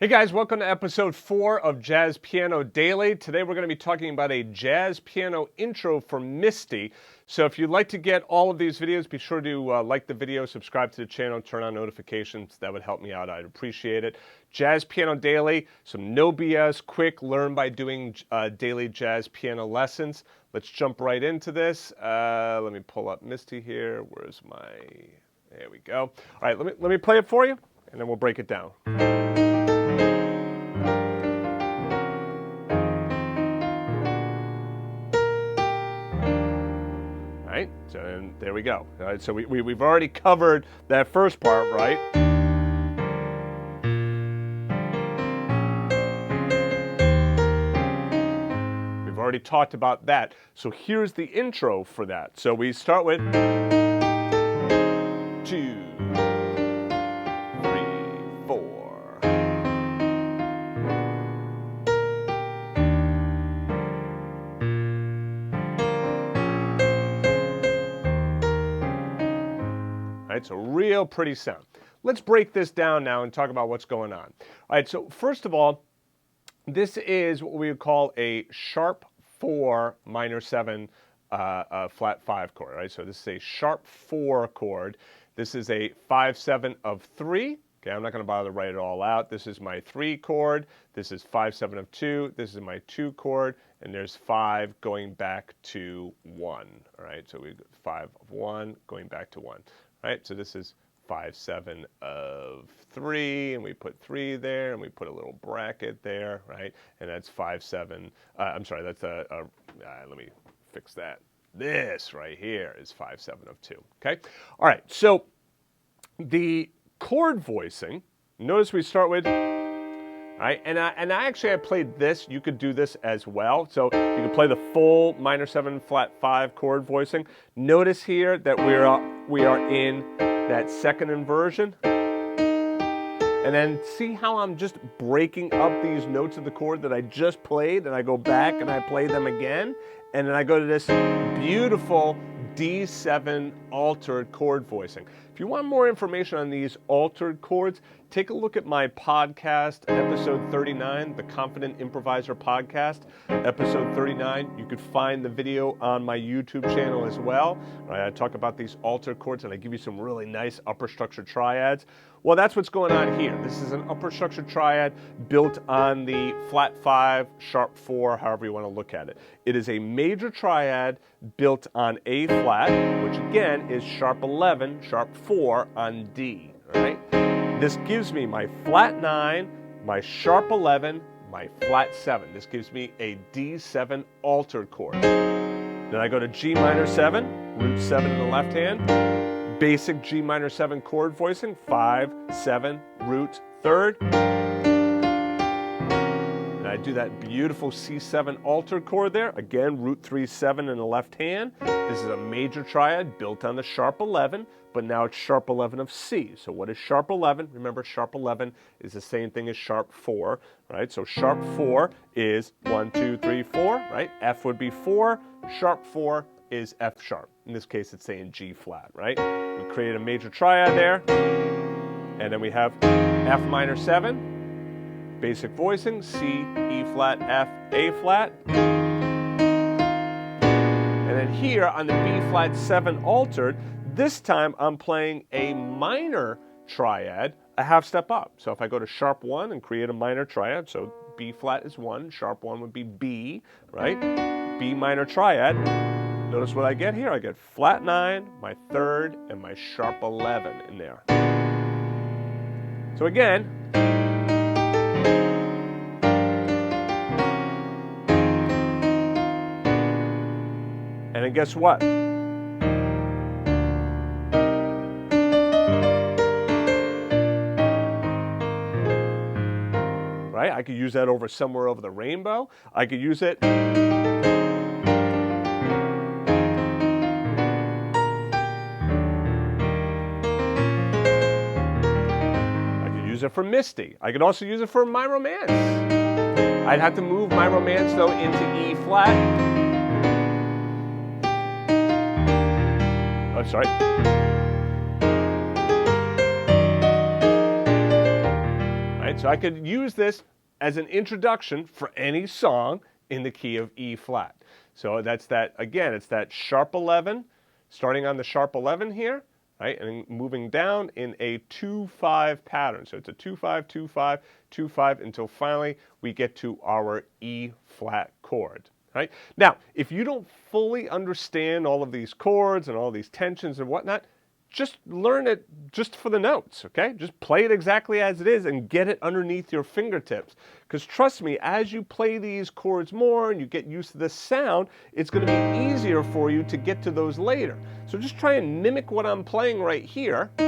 Hey guys, welcome to episode 4 of Jazz Piano Daily. Today we're going to be talking about a jazz piano intro for Misty. So if you'd like to get all of these videos, be sure to like the video, subscribe to the channel, turn on notifications. That would help me out. I'd appreciate it. Jazz Piano Daily, some no BS, quick, learn by doing daily jazz piano lessons. Let's jump right into this. Let me pull up Misty here. Where's my... There we go. All right, let me play it for you, and then we'll break it down. Right? So there we go. All right, so we've already covered that first part, right? We've already talked about that. So here's the intro for that. So we start with 2, 3, 4. It's a real pretty sound. Let's break this down now and talk about what's going on. All right, so first of all, this is what we would call a sharp 4 minor 7 flat 5 chord. Right, so this is a sharp 4 chord. This is a 5/7 of 3. Okay, I'm not going to bother to write it all out. This is my 3 chord. This is 5/7 of 2. This is my 2 chord, and there's 5 going back to 1. All right, so we 5 of 1 going back to 1. Right, so this is 5/7 of 3, and we put 3 there, and we put a little bracket there, right? And that's 5/7. I'm sorry, that's let me fix that. This right here is 5/7 of 2. Okay, all right. So the chord voicing. Notice we start with. All right, and I actually played this. You could do this as well. So you can play the full minor 7 flat 5 chord voicing. Notice here that we are in that second inversion. And then see how I'm just breaking up these notes of the chord that I just played, and I go back and I play them again, and then I go to this beautiful D7 altered chord voicing. If you want more information on these altered chords, take a look at my podcast, episode 39, the Confident Improviser podcast, episode 39. You could find the video on my YouTube channel as well. Right, I talk about these altered chords, and I give you some really nice upper structure triads. Well, that's what's going on here. This is an upper structure triad built on the flat 5, sharp 4, however you want to look at it. It is a major triad built on A flat, which again is sharp 11, sharp 4 on D. All right? This gives me my flat 9, my sharp 11, my flat 7. This gives me a D7 altered chord. Then I go to G minor 7, root 7 in the left hand. Basic G minor 7 chord voicing, 5, 7, root, 3rd. And I do that beautiful C7 altered chord there. Again, root 3, 7 in the left hand. This is a major triad built on the sharp 11, but now it's sharp 11 of C. So what is sharp 11? Remember, sharp 11 is the same thing as sharp 4, right? So sharp 4 is 1, 2, 3, 4, right? F would be 4, sharp 4 is F sharp. In this case, it's saying G flat, right? We create a major triad there, and then we have F minor 7, basic voicing, C, E flat, F, A flat. And then here on the B flat 7 altered, this time I'm playing a minor triad, a half step up. So if I go to sharp 1 and create a minor triad, so B flat is 1, sharp 1 would be B, right? B minor triad. Notice what I get here. I get flat 9, my 3rd, and my sharp 11 in there. So again, and then guess what? Right? I could use that over Somewhere Over the Rainbow. I could use it. It for Misty. I could also use it for My Romance. I'd have to move My Romance though into E flat. Oh, sorry. right, so I could use this as an introduction for any song in the key of E flat. So that's that, again, it's that sharp 11, starting on the sharp 11 here, right, and moving down in a 2-5 pattern. So it's a 2-5, 2-5, 2-5 until finally we get to our E flat chord. Right? Now, if you don't fully understand all of these chords and all these tensions and whatnot, just learn it just for the notes, okay? Just play it exactly as it is and get it underneath your fingertips. Because trust me, as you play these chords more and you get used to the sound, it's going to be easier for you to get to those later. So just try and mimic what I'm playing right here. You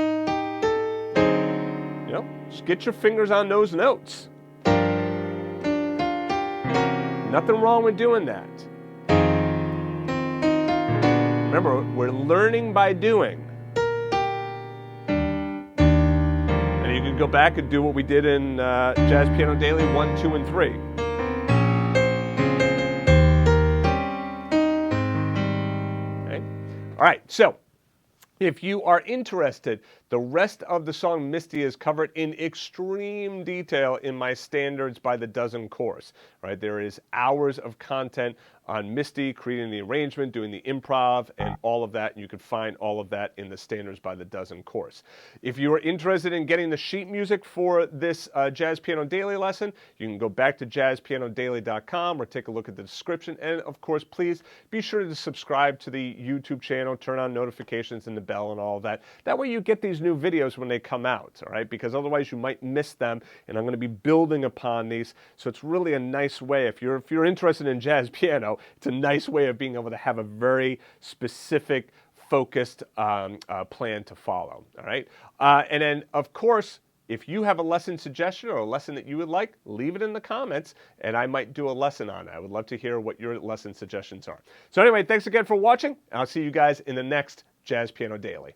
know, just get your fingers on those notes. Nothing wrong with doing that. Remember, we're learning by doing. And you can go back and do what we did in Jazz Piano Daily 1, 2, and 3. Okay. All right, so if you are interested, the rest of the song Misty is covered in extreme detail in my Standards by the Dozen course. Right? There is hours of content on Misty, creating the arrangement, doing the improv, and all of that. And you can find all of that in the Standards by the Dozen course. If you are interested in getting the sheet music for this Jazz Piano Daily lesson, you can go back to jazzpianodaily.com or take a look at the description. And of course, please be sure to subscribe to the YouTube channel, turn on notifications and the bell and all of that. That way you get these new videos when they come out, all right? Because otherwise you might miss them, and I'm going to be building upon these. So it's really a nice way. If you're interested in jazz piano, it's a nice way of being able to have a very specific, focused plan to follow, all right? And then, of course, if you have a lesson suggestion or a lesson that you would like, leave it in the comments, and I might do a lesson on it. I would love to hear what your lesson suggestions are. So anyway, thanks again for watching. I'll see you guys in the next Jazz Piano Daily.